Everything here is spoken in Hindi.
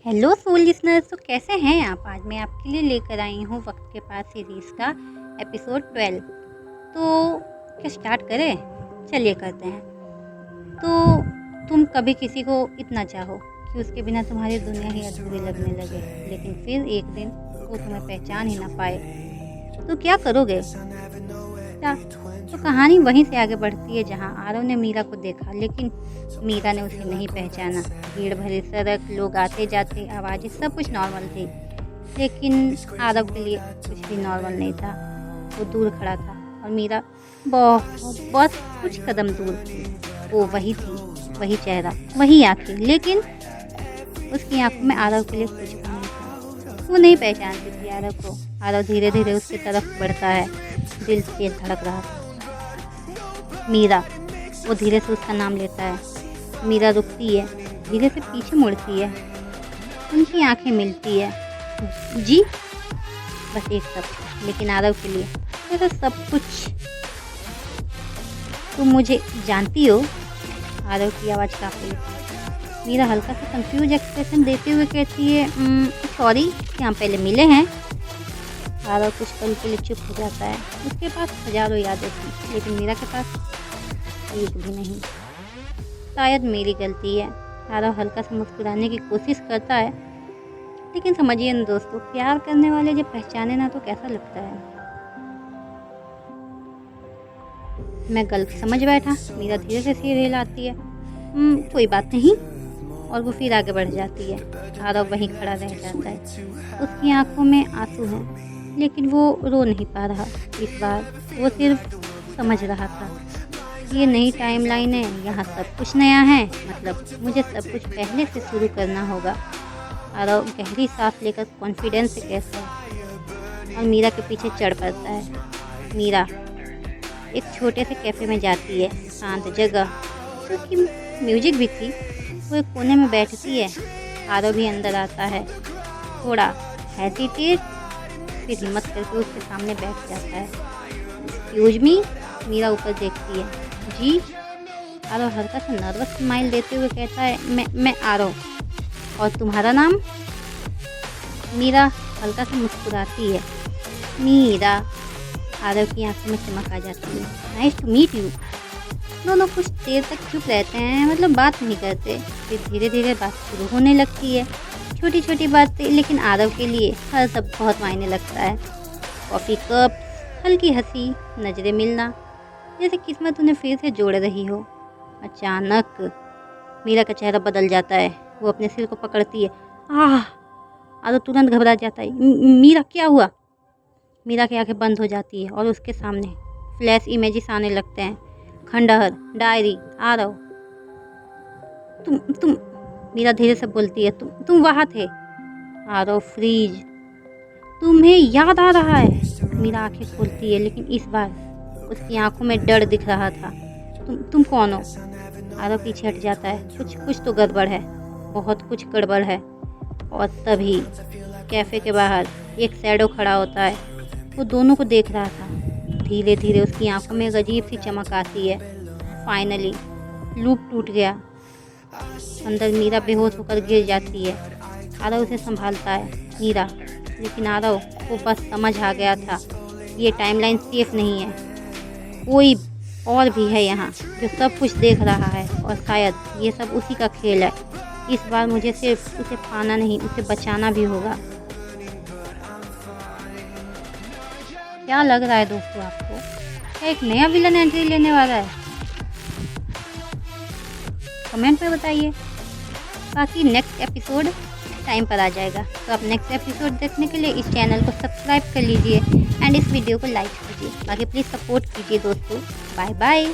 हेलो सोल लिसनर्स, तो कैसे हैं आप। आज मैं आपके लिए लेकर आई हूँ वक्त के पास सीरीज़ का एपिसोड 12। तो क्या स्टार्ट करें? चलिए करते हैं। तो तुम कभी किसी को इतना चाहो कि उसके बिना तुम्हारी दुनिया ही अधूरी लगने लगे, लेकिन फिर एक दिन वो तुम्हें पहचान ही ना पाए, तो क्या करोगे? क्या? तो कहानी वहीं से आगे बढ़ती है जहां आरव ने मीरा को देखा, लेकिन मीरा ने उसे नहीं पहचाना। भीड़ भरी सड़क, लोग आते जाते, आवाज़ें, सब कुछ नॉर्मल थी, लेकिन आरव के लिए कुछ भी नॉर्मल नहीं था। वो दूर खड़ा था और मीरा बहुत कुछ कदम दूर थी। वो वही थी, वही चेहरा, वही आंखें, लेकिन उसकी आंखों में आरव के लिए कुछ भी नहीं था। वो नहीं पहचानती थी आरव को। आरव धीरे धीरे उसकी तरफ बढ़ता है, दिल तेज धड़क रहा था। मीरा, वो धीरे से उसका नाम लेता है। मीरा रुकती है, धीरे से पीछे मुड़ती है, उनकी आंखें मिलती है। जी, बस एक शब्द, लेकिन आरव के लिए ऐसा सब कुछ। तुम मुझे जानती हो? आरव की आवाज़ कांपी। मीरा हल्का सा कंफ्यूज एक्सप्रेशन देते हुए कहती है, सॉरी, कि हम पहले मिले हैं। आरव कुछ पल के लिए चुप हो जाता है। उसके पास हजारों यादें थी, लेकिन मीरा के पास एक भी नहीं। शायद मेरी गलती है। आरव हल्का सा मुस्कुराने की कोशिश करता है, लेकिन समझिए ना दोस्तों, प्यार करने वाले जब पहचाने ना तो कैसा लगता है। मैं गलत समझ बैठा। मीरा धीरे से सिर हिलाती है। कोई बात नहीं, और वो फिर आगे बढ़ जाती है। आरव वहीं खड़ा रह जाता है। उसकी आंखों में आंसू हैं, लेकिन वो रो नहीं पा रहा। इस बार वो सिर्फ समझ रहा था, ये नई टाइमलाइन है, यहाँ सब कुछ नया है, मतलब मुझे सब कुछ पहले से शुरू करना होगा। आरव गहरी सांस लेकर कॉन्फिडेंस से कहता है और मीरा के पीछे चढ़ पड़ता है। मीरा एक छोटे से कैफ़े में जाती है, शांत जगह, उसकी म्यूजिक भी थी। वो एक कोने में बैठती है। आरव भी अंदर आता है, थोड़ा हेजिटेट, फिर हिम्मत करके उसके सामने बैठ जाता है। एक्सक्यूज मी, मीरा ऊपर देखती है। जी? आरव हल्का सा नर्वस स्माइल देते हुए कहता है, मैं आरव, और तुम्हारा नाम? मीरा हल्का सा मुस्कुराती है। मीरा। आरव की आंखों में चमक आ जाती है। Nice to meet you. दोनों कुछ देर तक चुप रहते हैं, मतलब बात नहीं करते। फिर धीरे धीरे बात शुरू होने लगती है, छोटी छोटी बातें, लेकिन आरव के लिए हर सब बहुत मायने लगता है। कॉफ़ी कप, हल्की हंसी, नज़रें मिलना, जैसे किस्मत उन्हें फिर से जोड़ रही हो। अचानक मीरा का चेहरा बदल जाता है। वो अपने सिर को पकड़ती है। आरव तुरंत घबरा जाता है। मीरा, क्या हुआ? मीरा की आंखें बंद हो जाती है और उसके सामने फ्लैश इमेजेस आने लगते हैं। खंडहर, डायरी, आरव। तुम मीरा धीरे से बोलती है, तुम वहाँ थे? आरव फ्रीज। तुम्हें याद आ रहा है? मीरा आंखें खोलती है, लेकिन इस बार उसकी आंखों में डर दिख रहा था। तुम कौन हो? आरव पीछे हट जाता है। कुछ तो गड़बड़ है, बहुत कुछ गड़बड़ है। और तभी कैफ़े के बाहर एक शैडो खड़ा होता है। वो दोनों को देख रहा था। धीरे धीरे उसकी आंखों में एक अजीब सी चमक आती है। फाइनली लूप टूट गया। अंदर मीरा बेहोश होकर गिर जाती है। आरव उसे संभालता है। मीरा, लेकिन आरव को बस समझ आ गया था, ये टाइमलाइन सेफ नहीं है। कोई और भी है यहाँ जो सब कुछ देख रहा है, और शायद ये सब उसी का खेल है। इस बार मुझे सिर्फ उसे पाना नहीं, उसे बचाना भी होगा। क्या लग रहा है दोस्तों आपको? क्या एक नया विलन एंट्री लेने वाला है? कमेंट में बताइए। बाकी नेक्स्ट एपिसोड टाइम पर आ जाएगा, तो आप नेक्स्ट एपिसोड देखने के लिए इस चैनल को सब्सक्राइब कर लीजिए एंड इस वीडियो को लाइक कीजिए। बाकी प्लीज़ सपोर्ट कीजिए दोस्तों। Bye bye.